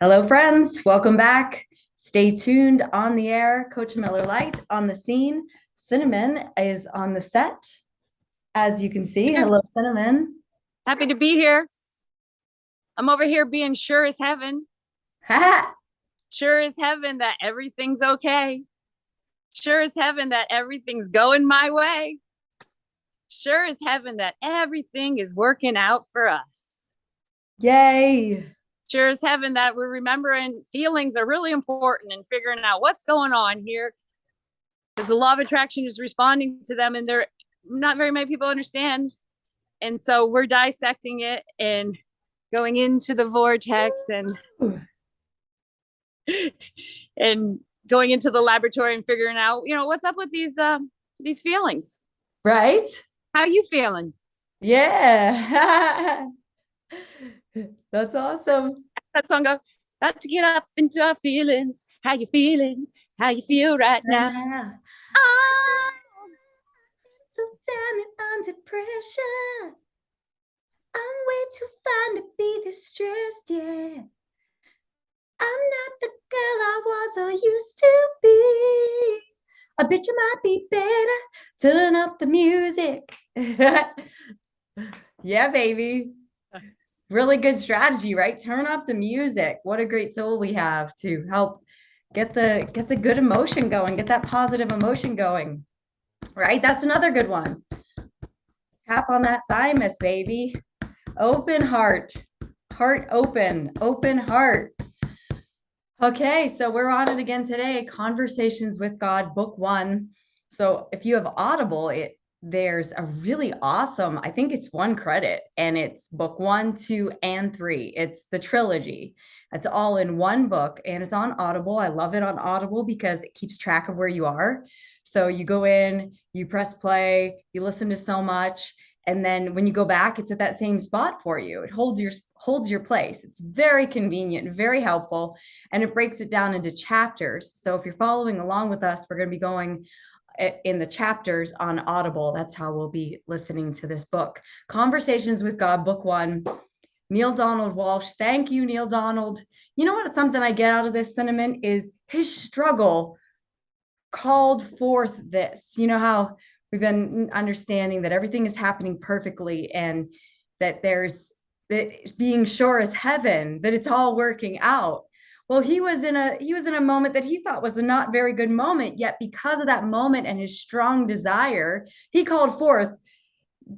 Hello, friends. Welcome back. Stay tuned on the air. Coach Miller Light on the scene. Cinnamon is on the set, as you can see. Hello, Cinnamon. Happy to be here. I'm over here being sure as heaven. Ha! Sure as heaven that everything's okay. Sure as heaven that everything's going my way. Sure as heaven that everything is working out for us. Yay. Sure as heaven that we're remembering feelings are really important and figuring out what's going on here. Because the law of attraction is responding to them, and they're not very many people understand. And so we're dissecting it and going into the vortex and going into the laboratory and figuring out, what's up with these feelings. Right? How are you feeling? Yeah. That's awesome. That song goes, got to get up into our feelings. How you feeling? How you feel right now? Oh, so down and under pressure. I'm way too fine to be this stressed, yeah. I'm not the girl I was or used to be. I bet you might be better. Turn up the music. Yeah, baby. Really good strategy, right? Turn up the music. What a great tool we have to help get the good emotion going, get that positive emotion going. Right? That's another good one. Tap on that thymus, baby. Open heart. Heart open. Open heart. Okay, so we're on it again today. Conversations with God, book 1. So if you have Audible, there's a really awesome, I think it's 1 credit, and it's book 1, 2, and 3. It's the trilogy. It's all in one book, and it's on Audible. I love it on Audible because it keeps track of where you are. So you go in, you press play, you listen to so much, and then when you go back, it's at that same spot for you. It holds your place. It's very convenient, very helpful, and it breaks it down into chapters. So if you're following along with us, we're going to be going in the chapters on Audible. That's how we'll be listening to this book. Conversations with God, book 1. Neil Donald Walsh. Thank you, Neil Donald. You know what? Something I get out of this, Cinnamon, is his struggle called forth this. You know how we've been understanding that everything is happening perfectly and that there's that being sure as heaven that it's all working out. Well, he was in a moment that he thought was a not very good moment, yet because of that moment and his strong desire, he called forth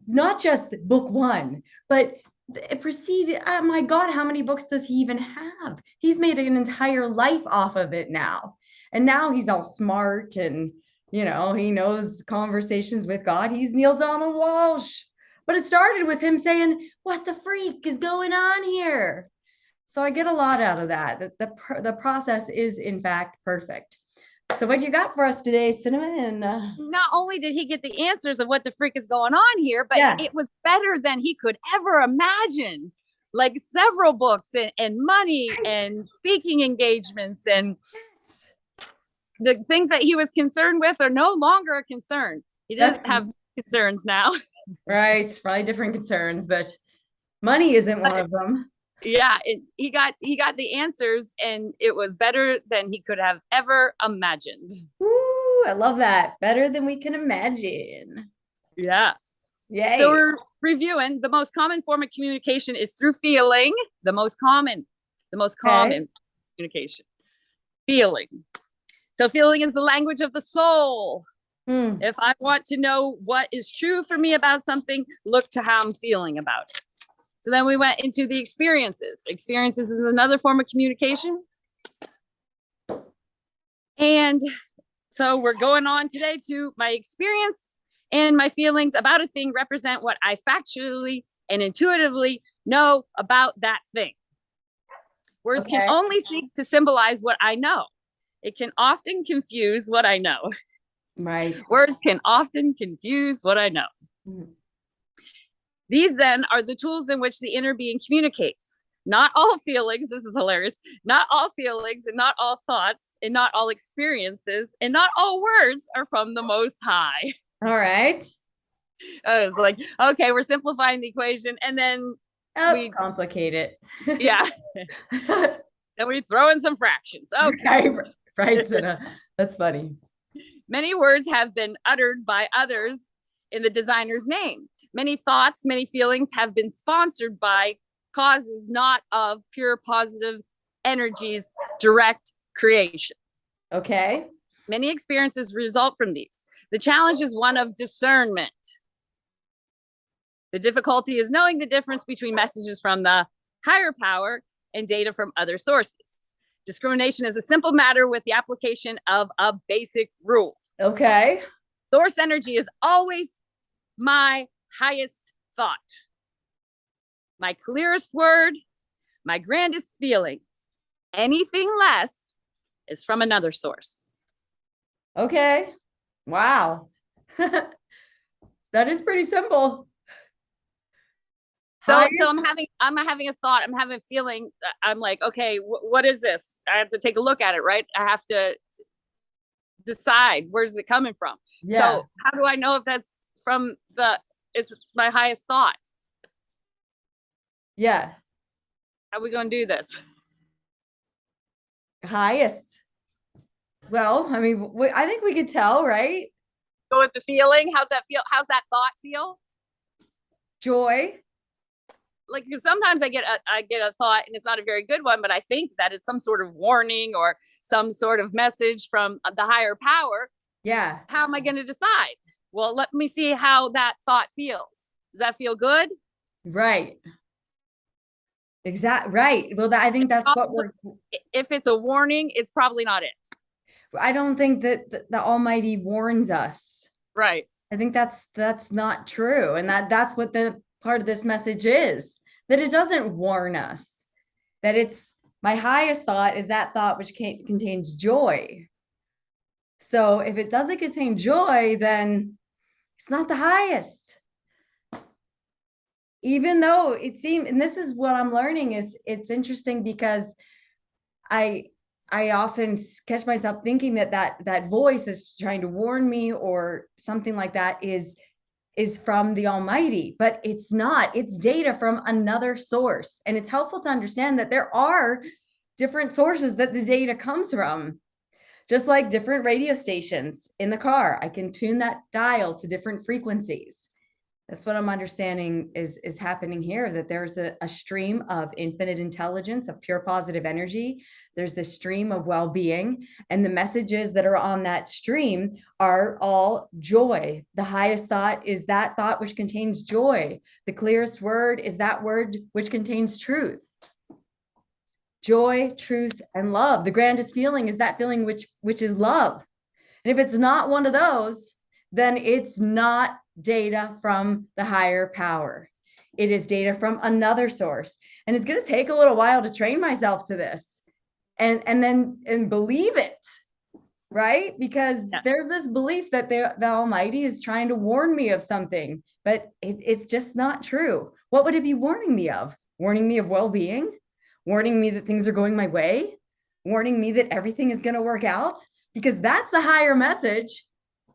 not just book 1, but it proceeded. Oh my God, how many books does he even have? He's made an entire life off of it now. And now he's all smart and, he knows conversations with God. He's Neil Donald Walsh. But it started with him saying, what the freak is going on here? So I get a lot out of that. The process is, in fact, perfect. So what you got for us today, Cinnamon? Not only did he get the answers of what the freak is going on here, but Yeah. it was better than he could ever imagine. Like several books and money and speaking engagements, and the things that he was concerned with are no longer a concern. He doesn't have concerns now. Right. Probably different concerns, but money isn't one of them. Yeah, he got the answers, and it was better than he could have ever imagined. Ooh, I love that. Better than we can imagine. Yeah. Yay. So we're reviewing the most common form of communication is through feeling. The most common communication. Feeling. So feeling is the language of the soul. If I want to know what is true for me about something, look to how I'm feeling about it. So then we went into the experiences. Experiences is another form of communication. And so we're going on today to my experience and my feelings about a thing represent what I factually and intuitively know about that thing. Words can only seek to symbolize what I know. It can often confuse what I know. Right. Words can often confuse what I know. These then are the tools in which the inner being communicates. Not all feelings, this is hilarious, not all feelings and not all thoughts and not all experiences and not all words are from the Most High. All right. I was like, okay, we're simplifying the equation, and then we complicate it. Yeah. Then we throw in some fractions. Okay. Right, right, Sina. That's funny. Many words have been uttered by others in the designer's name. Many thoughts, many feelings have been sponsored by causes not of pure positive energies, direct creation. Okay. Many experiences result from these. The challenge is one of discernment. The difficulty is knowing the difference between messages from the higher power and data from other sources. Discrimination is a simple matter with the application of a basic rule. Okay. Source energy is always my highest thought, my clearest word, my grandest feeling. Anything less is from another source. Okay. Wow. That is pretty simple. So I'm having a thought. I'm having a feeling. I'm like, okay, what is this? I have to take a look at it, right? I have to decide where's it coming from. Yeah. So how do I know if that's from it's my highest thought? Yeah. How are we going to do this? Highest. Well, I mean, I think we could tell, right? Go with the feeling. How's that feel? How's that thought feel? Joy. Like, because sometimes I get a thought and it's not a very good one, but I think that it's some sort of warning or some sort of message from the higher power. Yeah. How am I going to decide? Well, let me see how that thought feels. Does that feel good? Right. Exactly. Right. Well, I think that's what we're. If it's a warning, it's probably not it. I don't think that the Almighty warns us. Right. I think that's not true, and that's what the part of this message is. That it doesn't warn us. That it's my highest thought is that thought which contains joy. So if it doesn't contain joy, then it's not the highest. Even though it seemed, and this is what I'm learning, is it's interesting because I often catch myself thinking that voice that's trying to warn me or something like that is from the Almighty, but it's not. It's data from another source. And it's helpful to understand that there are different sources that the data comes from. Just like different radio stations in the car, I can tune that dial to different frequencies. That's what I'm understanding is happening here, that there's a stream of infinite intelligence, of pure positive energy. There's this stream of well-being, and the messages that are on that stream are all joy. The highest thought is that thought which contains joy. The clearest word is that word which contains truth. Joy, truth, and love. The grandest feeling is that feeling which is love. And if it's not one of those, then it's not data from the higher power. It is data from another source. And it's going to take a little while to train myself to this and then believe it, right? Because there's this belief that the Almighty is trying to warn me of something, but it's just not true. What would it be warning me of? Warning me of well-being? Warning me that things are going my way? Warning me that everything is going to work out? Because that's the higher message.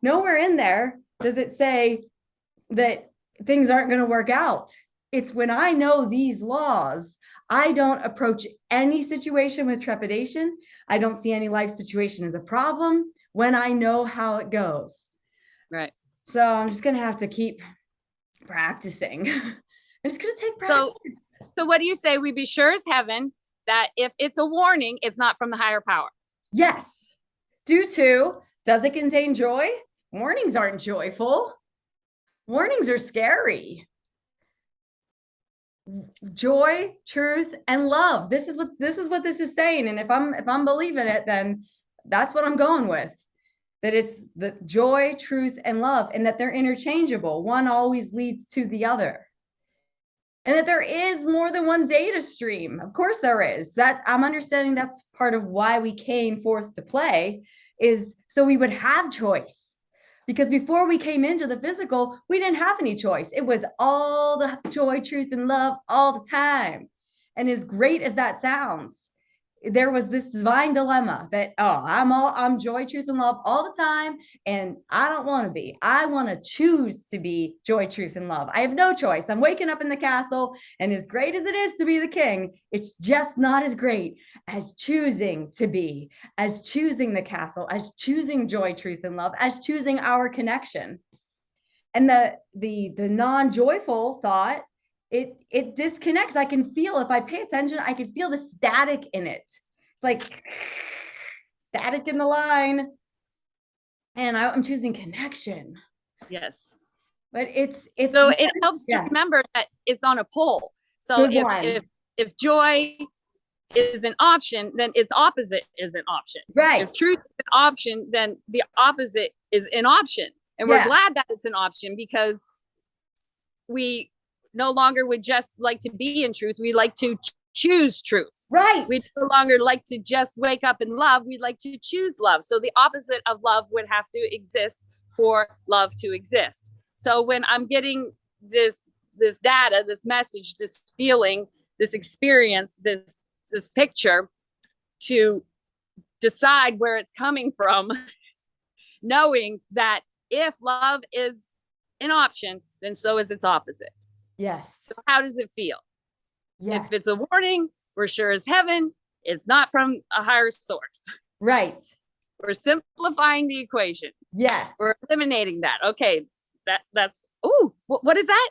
Nowhere in there does it say that things aren't going to work out. It's when I know these laws, I don't approach any situation with trepidation. I don't see any life situation as a problem when I know how it goes. Right. So I'm just going to have to keep practicing. It's going to take practice. So what do you say? We be sure as heaven that if it's a warning, it's not from the higher power. Yes. Due to, does it contain joy? Warnings aren't joyful. Warnings are scary. Joy, truth, and love. This is what this is saying. And if I'm believing it, then that's what I'm going with. That it's the joy, truth, and love, and that they're interchangeable. One always leads to the other. And that there is more than one data stream. Of course there is. That I'm understanding that's part of why we came forth to play, is so we would have choice. Because before we came into the physical, we didn't have any choice. It was all the joy, truth, and love all the time. And as great as that sounds, there was this divine dilemma that, oh, I'm joy, truth, and love all the time, and I don't want to be. I want to choose to be joy, truth, and love. I have no choice. I'm waking up in the castle, and as great as it is to be the king, it's just not as great as choosing to be, as choosing the castle, as choosing joy, truth, and love, as choosing our connection. And the non-joyful thought, it disconnects. I can feel, if I pay attention, I can feel the static in it. It's like static in the line. And I'm choosing connection. Yes. But it's so it helps to yeah. remember that it's on a pole. So Good one. if joy is an option, then its opposite is an option. Right. If truth is an option, then the opposite is an option. And we're glad that it's an option, because we no longer would just like to be in truth. We like to choose truth. Right. We no longer like to just wake up in love. We like to choose love. So the opposite of love would have to exist for love to exist. So when I'm getting this data, this message, this feeling, this experience, this picture, to decide where it's coming from, knowing that if love is an option, then so is its opposite. Yes. So how does it feel? Yes. If it's a warning, we're sure as heaven it's not from a higher source. Right. We're simplifying the equation. Yes. We're eliminating that. Okay, that's what is that?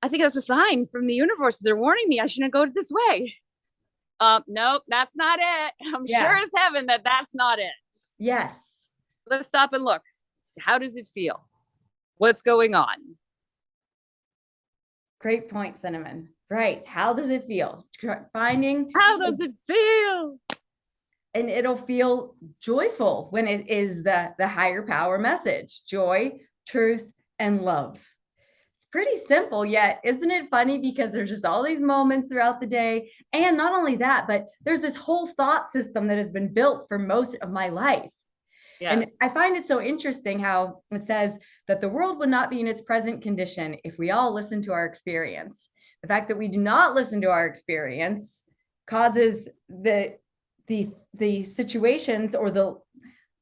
I think that's a sign from the universe. They're warning me I shouldn't go this way. Nope, that's not it. I'm sure as heaven that that's not it. Yes. Let's stop and look. How does it feel? What's going on? Great point, Cinnamon. Right. How does it feel? Finding how does it feel? And it'll feel joyful when it is the higher power message: joy, truth, and love. It's pretty simple, yet isn't it funny? Because there's just all these moments throughout the day. And not only that, but there's this whole thought system that has been built for most of my life. Yeah. And I find it so interesting how it says that the world would not be in its present condition if we all listen to our experience. The fact that we do not listen to our experience causes the situations or the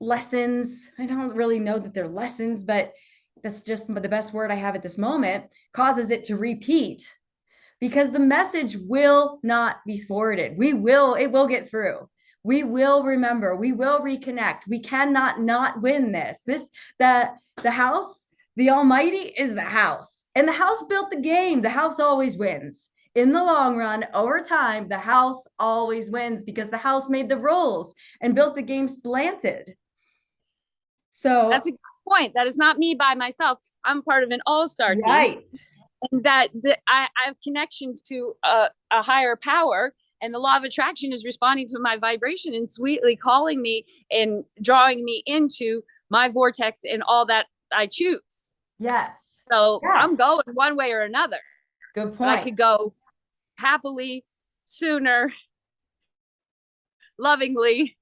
lessons. I don't really know that they're lessons, but that's just the best word I have at this moment, causes it to repeat, because the message will not be forwarded. It will get through. We will remember, we will reconnect. We cannot not win this. The house, the Almighty is the house, and the house built the game. The house always wins. In the long run, over time, the house always wins, because the house made the rules and built the game slanted. So that's a good point. That is not me by myself. I'm part of an all-star team. Right. And that I have connections to a higher power, and the law of attraction is responding to my vibration and sweetly calling me and drawing me into my vortex and all that I choose. Yes. So I'm going one way or another. Good point. But I could go happily, sooner, lovingly,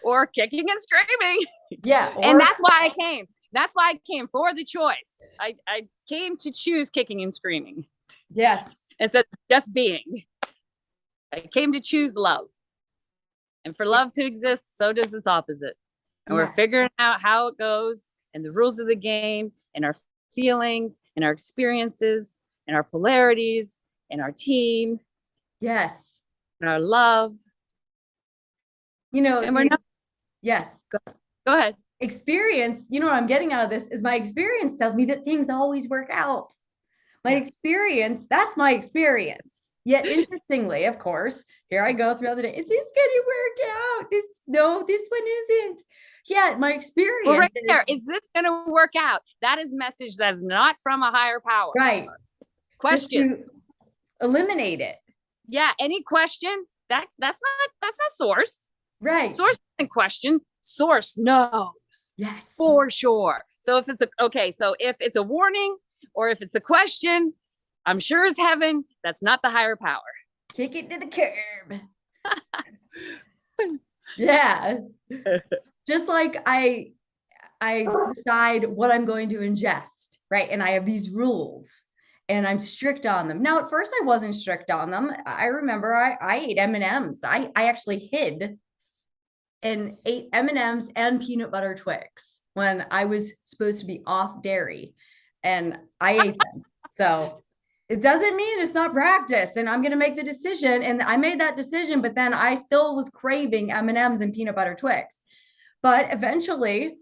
or kicking and screaming. Yeah. And that's why I came. That's why I came, for the choice. I came to choose kicking and screaming. Yes. Instead of just being. I came to choose love. And for love to exist, so does its opposite. And we're figuring out how it goes, and the rules of the game, and our feelings, and our experiences, and our polarities, and our team. Yes. And our love. You know, and we're not. Yes. Go ahead. Experience, you know what I'm getting out of this is my experience tells me that things always work out. My experience, that's my experience. Yet interestingly, of course, here I go throughout the day. Is this going to work out? This one isn't. Yeah, my experience. Well, right there. Is this going to work out? That is a message that is not from a higher power. Right. Questions. Eliminate it. Yeah. Any question? That's not source. Right. Source isn't question. Source knows. Yes. For sure. So if it's if it's a warning or if it's a question, I'm sure as heaven, that's not the higher power. Kick it to the curb. Yeah. Just like I decide what I'm going to ingest, right? And I have these rules. and I'm strict on them. Now, at first I wasn't strict on them. I remember I ate M&Ms. I actually hid and ate M&Ms and peanut butter Twix when I was supposed to be off dairy, and I ate them. So it doesn't mean it's not practice, and I'm going to make the decision. And I made that decision, but then I still was craving M&Ms and peanut butter Twix. But eventually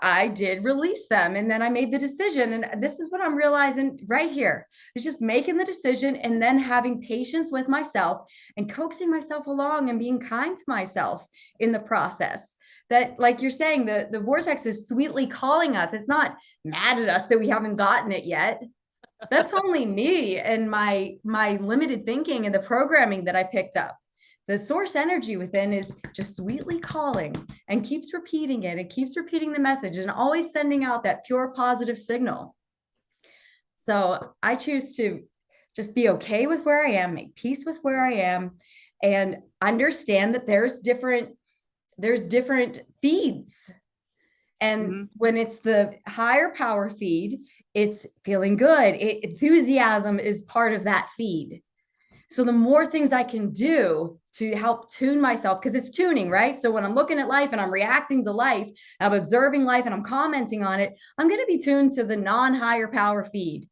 I did release them, and then I made the decision. And this is what I'm realizing right here. It's just making the decision and then having patience with myself and coaxing myself along and being kind to myself in the process. That, like you're saying, the vortex is sweetly calling us. It's not mad at us that we haven't gotten it yet. That's only me and my limited thinking and the programming that I picked up. The source energy within is just sweetly calling and keeps repeating it. It keeps repeating the message and always sending out that pure positive signal. So I choose to just be okay with where I am, make peace with where I am, and understand that there's different feeds. And when it's the higher power feed, it's feeling good. Enthusiasm is part of that feed. So the more things I can do to help tune myself, because it's tuning, right? So when I'm looking at life and I'm reacting to life, I'm observing life and I'm commenting on it, I'm going to be tuned to the non-higher power feed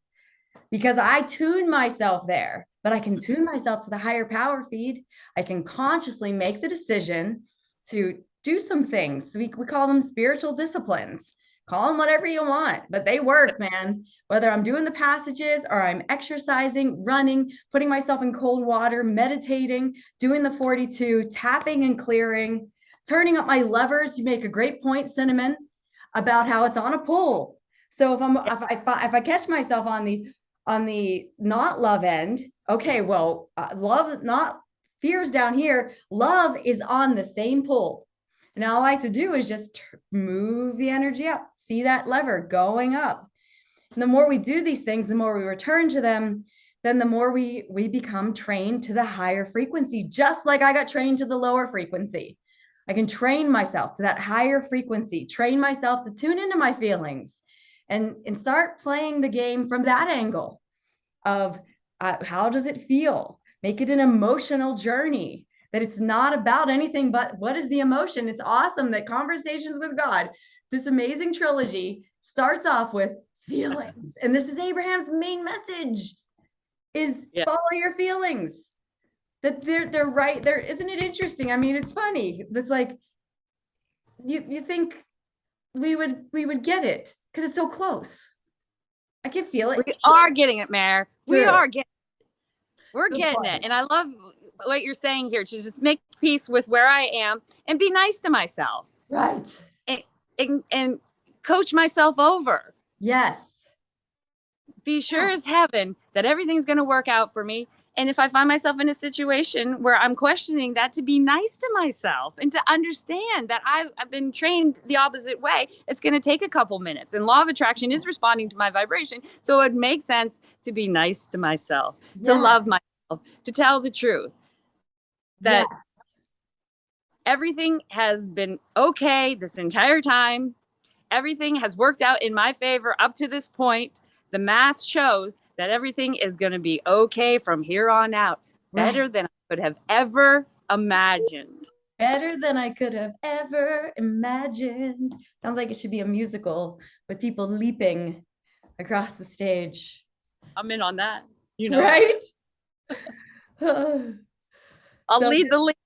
because I tune myself there. But I can tune myself to the higher power feed. I can consciously make the decision to do some things. We call them spiritual disciplines. Call them whatever you want, but they work, man. Whether I'm doing the passages or I'm exercising, running, putting myself in cold water, meditating, doing the 42, tapping and clearing, turning up my levers. You make a great point, Cinnamon, about how it's on a pull. So if I catch myself on the not love end, okay, well, love, not fears down here. Love is on the same pull. And all I like to do is just move the energy up, see that lever going up. And the more we do these things, the more we return to them, then the more we become trained to the higher frequency, just like I got trained to the lower frequency. I can train myself to that higher frequency, train myself to tune into my feelings and start playing the game from that angle of how does it feel? Make it an emotional journey. That it's not about anything but what is the emotion. It's awesome that Conversations with God, this amazing trilogy, starts off with feelings. And this is Abraham's main message is follow your feelings. That they're right there. Isn't it interesting? I mean, it's funny. It's like you think we would get it because it's so close. I can feel it. We are getting it, Mare. True. We're getting it. And I love what you're saying here, to just make peace with where I am and be nice to myself. Right. And coach myself over. Yes. Be sure as heaven that everything's going to work out for me. And if I find myself in a situation where I'm questioning that, to be nice to myself and to understand that I've been trained the opposite way. It's going to take a couple minutes. And law of attraction is responding to my vibration. So it makes sense to be nice to myself, to love myself, to tell the truth. That everything has been okay this entire time. Everything has worked out in my favor up to this point. The math shows that everything is going to be okay from here on out. Better than I could have ever imagined. Better than I could have ever imagined. Sounds like it should be a musical with people leaping across the stage. I'm in on that. You know, right? I'll lead the leap.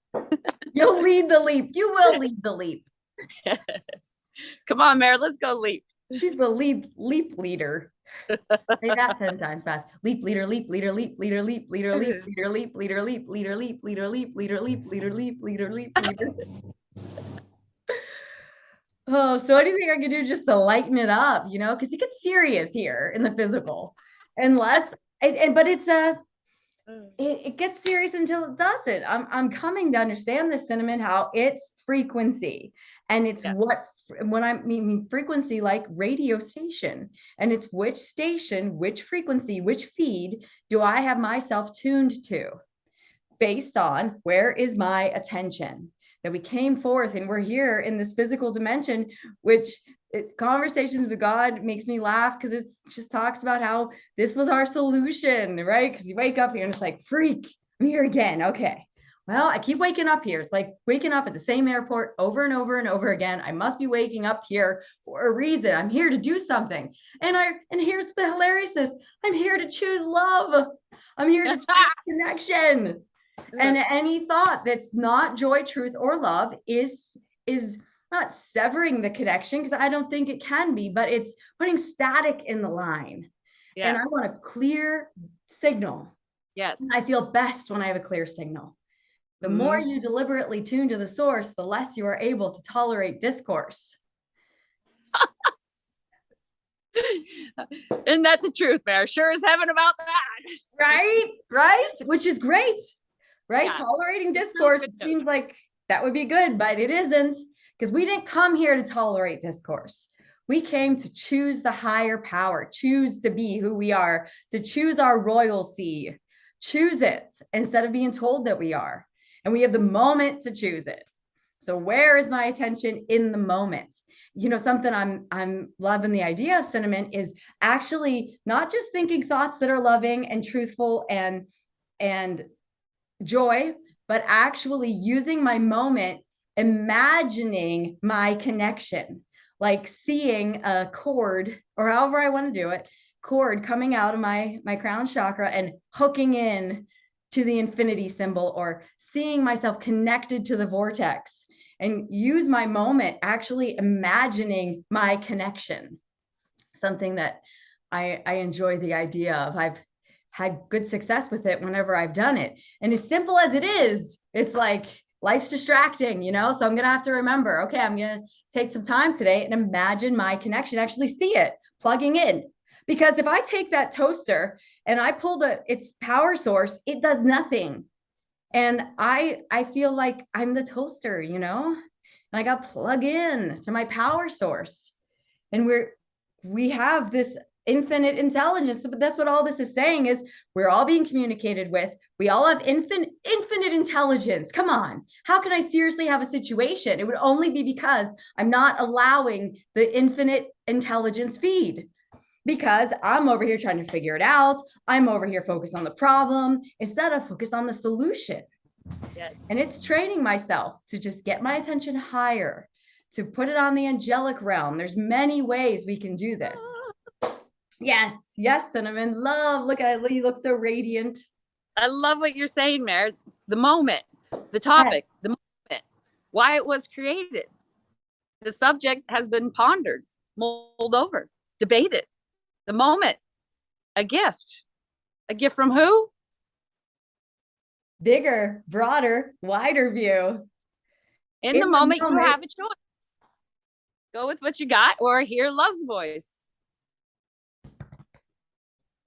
You'll lead the leap. You will lead the leap. Come on, Mare, let's go leap. She's the leap leader. Say that 10 times fast. Leap leader, leap leader, leap leader, leap leader, leap leader, leap leader, leap leader, leap leader, leap leader, leap leader, leap leader, leap leader. Oh, so anything I can do just to lighten it up, you know, because it gets serious here in the physical. But it gets serious until it doesn't. I'm coming to understand this, Cinnamon, how it's frequency, and it's when I mean frequency, like radio station, and it's which station, which frequency, which feed do I have myself tuned to based on where is my attention. That we came forth and we're here in this physical dimension, which it's Conversations with God makes me laugh because it just talks about how this was our solution, right? Because you wake up here and it's like, freak, I'm here again. Okay. Well, I keep waking up here. It's like waking up at the same airport over and over and over again. I must be waking up here for a reason. I'm here to do something. And here's the hilariousness. I'm here to choose love. I'm here to choose connection. And any thought that's not joy, truth, or love is not severing the connection, because I don't think it can be, but it's putting static in the line. Yeah. And I want a clear signal. Yes. And I feel best when I have a clear signal. The more you deliberately tune to the source, the less you are able to tolerate discourse. Isn't that the truth, Bear? Sure as heaven about that. Right? Which is great, right? Yeah. Tolerating discourse, it seems like that would be good, but it isn't, because we didn't come here to tolerate discourse. We came to choose the higher power, choose to be who we are, to choose our royalty, choose it instead of being told that we are. And we have the moment to choose it. So where is my attention in the moment? You know, something I'm loving the idea of, Cinnamon, is actually not just thinking thoughts that are loving and truthful and joy, but actually using my moment, imagining my connection, like seeing a cord, or however I want to do it, cord coming out of my crown chakra and hooking in to the infinity symbol, or seeing myself connected to the vortex, and use my moment actually imagining my connection. Something that I enjoy the idea of. I've had good success with it whenever I've done it. And as simple as it is, it's like life's distracting, you know? So I'm going to have to remember, okay, I'm going to take some time today and imagine my connection, actually see it plugging in. Because if I take that toaster and I pull its power source, it does nothing. And I feel like I'm the toaster, you know, and I got to plug in to my power source. And we have this infinite intelligence, but that's what all this is saying, is we're all being communicated with. We all have infinite intelligence. Come on. How can I seriously have a situation? It would only be because I'm not allowing the infinite intelligence feed. Because I'm over here trying to figure it out. I'm over here focused on the problem instead of focused on the solution. Yes. And it's training myself to just get my attention higher, to put it on the angelic realm. There's many ways we can do this. Yes, Cinnamon. Love. Look at it. You look so radiant. I love what you're saying, Mare. The moment, the topic, yes. The moment, why it was created. The subject has been pondered, mulled over, debated. The moment, a gift. A gift from who? Bigger, broader, wider view. In the moment, you have a choice. Go with what you got, or hear love's voice.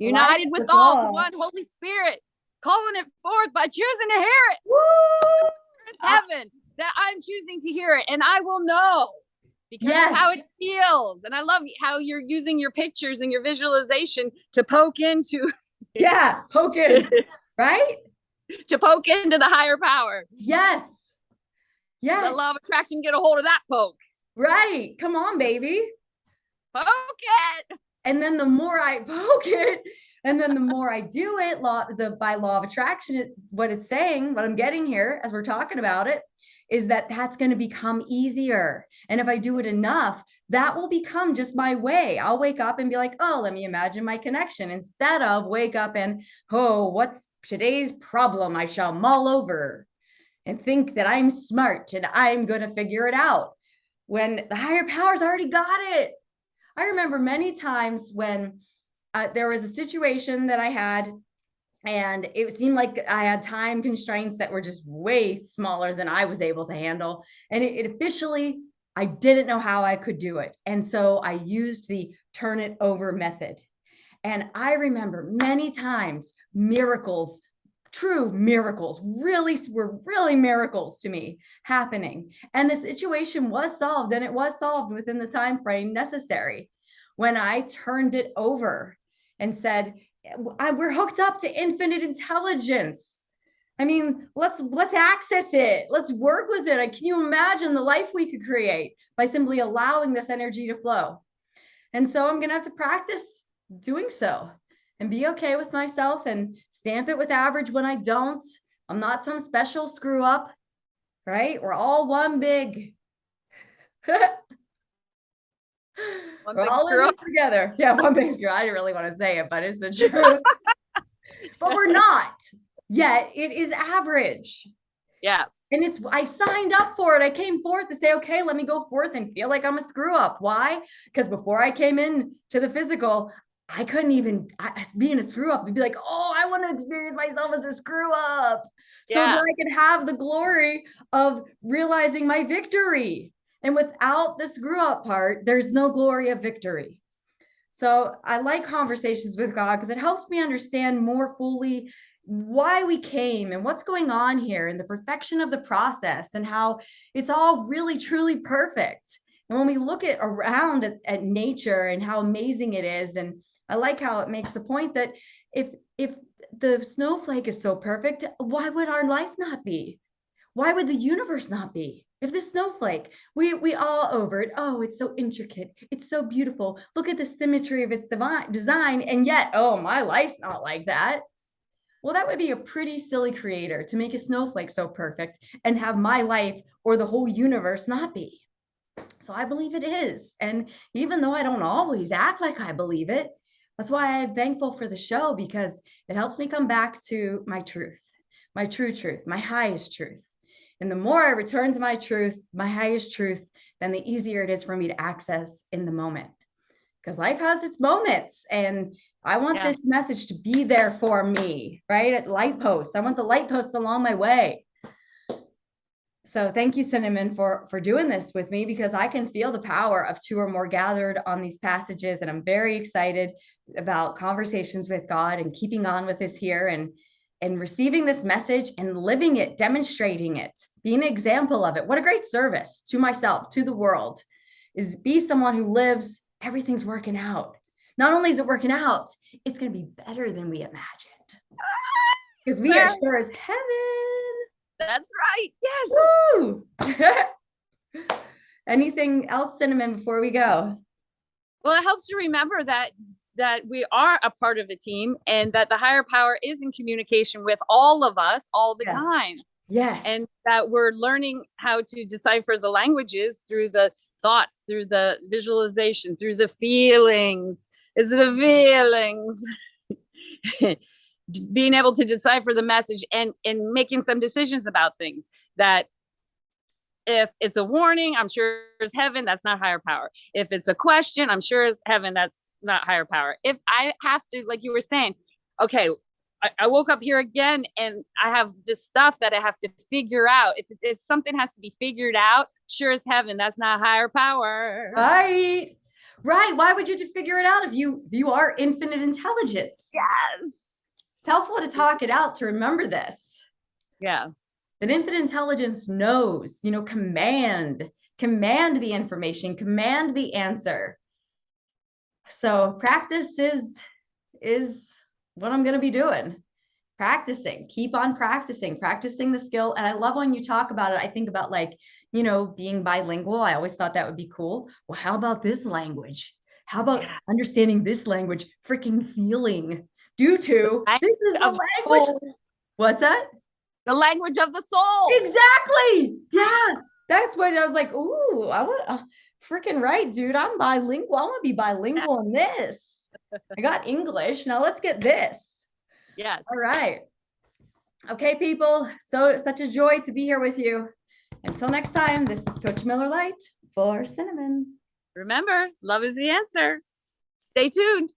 United with all, one Holy Spirit, calling it forth by choosing to hear it. Woo! It's heaven that I'm choosing to hear it, and I will know. Because of how it feels. And I love how you're using your pictures and your visualization to poke into. Yeah, poke in, right? To poke into the higher power. Yes. Yes. The law of attraction, get a hold of that poke. Right. Come on, baby. Poke it. And then the more I poke it, and then the more I do it, by law of attraction, what it's saying, what I'm getting here as we're talking about it, is that that's going to become easier. And if I do it enough, that will become just my way. I'll wake up and be like, oh, let me imagine my connection, instead of wake up and, oh, what's today's problem? I shall mull over and think that I'm smart and I'm going to figure it out, when the higher powers already got it. I remember many times when there was a situation that I had, and it seemed like I had time constraints that were just way smaller than I was able to handle. And it officially, I didn't know how I could do it. And so I used the turn it over method. And I remember many times miracles, true miracles, were really miracles to me happening. And the situation was solved, and it was solved within the time frame necessary when I turned it over and said, we're hooked up to infinite intelligence. I mean, let's access it. Let's work with it. Can you imagine the life we could create by simply allowing this energy to flow? And so I'm going to have to practice doing so and be okay with myself and stamp it with average when I don't. I'm not some special screw up, right? We're all one big. One We're big all in screw this up. together. Yeah, one big screw. I didn't really want to say it, but it's the truth. But we're not. Yet it is average. Yeah. And I signed up for it. I came forth to say, okay, let me go forth and feel like I'm a screw up. Why? Because before I came in to the physical, I couldn't even being a screw up and be like, oh, I want to experience myself as a screw up. So that I could have the glory of realizing my victory. And without the screw up part, there's no glory of victory. So I like conversations with God because it helps me understand more fully why we came and what's going on here and the perfection of the process and how it's all really truly perfect. And when we look at around at nature and how amazing it is, and I like how it makes the point that if the snowflake is so perfect, why would our life not be? Why would the universe not be? If this snowflake, we all over it. Oh, it's so intricate. It's so beautiful. Look at the symmetry of its design. And yet, oh, my life's not like that. Well, that would be a pretty silly creator to make a snowflake so perfect and have my life or the whole universe not be. So I believe it is. And even though I don't always act like I believe it, that's why I'm thankful for the show, because it helps me come back to my truth, my true truth, my highest truth. And the more I return to my truth, my highest truth, then the easier it is for me to access in the moment. Because life has its moments. And I want this message to be there for me, right? At light posts. I want the light posts along my way. So thank you, Cinnamon, for doing this with me, because I can feel the power of two or more gathered on these passages. And I'm very excited about conversations with God and keeping on with this here and receiving this message and living it, demonstrating it, being an example of it. What a great service to myself, to the world, is be someone who lives, everything's working out. Not only is it working out, it's going to be better than we imagined. Because we are sure as heaven. That's right. Yes. Woo! Anything else, Cinnamon, before we go? Well, it helps to remember that we are a part of a team and that the higher power is in communication with all of us all the time. Yes. And that we're learning how to decipher the languages through the thoughts, through the visualization, through the feelings. Is it the feelings? Being able to decipher the message and making some decisions about things. That if it's a warning, I'm sure it's heaven, that's not higher power. If it's a question, I'm sure it's heaven, that's not higher power. If I have to, like you were saying, okay, I woke up here again and I have this stuff that I have to figure out. If something has to be figured out, sure as heaven, that's not higher power. Right. Why would you figure it out if you are infinite intelligence? Yes. It's helpful to talk it out, to remember this. Yeah. That infinite intelligence knows, command the information, command the answer. So practice is what I'm going to be doing. Practicing, keep on practicing the skill. And I love when you talk about it. I think about being bilingual. I always thought that would be cool. Well, how about this language? How about understanding this language? Freaking feeling. This is the language. Soul. What's that? The language of the soul. Exactly. Yeah. That's what I was like. Ooh, I want freaking right, dude. I'm bilingual. I want to be bilingual in this. I got English. Now let's get this. Yes. All right. Okay, people. So such a joy to be here with you. Until next time, this is Coach Miller Light for Cinnamon. Remember, love is the answer. Stay tuned.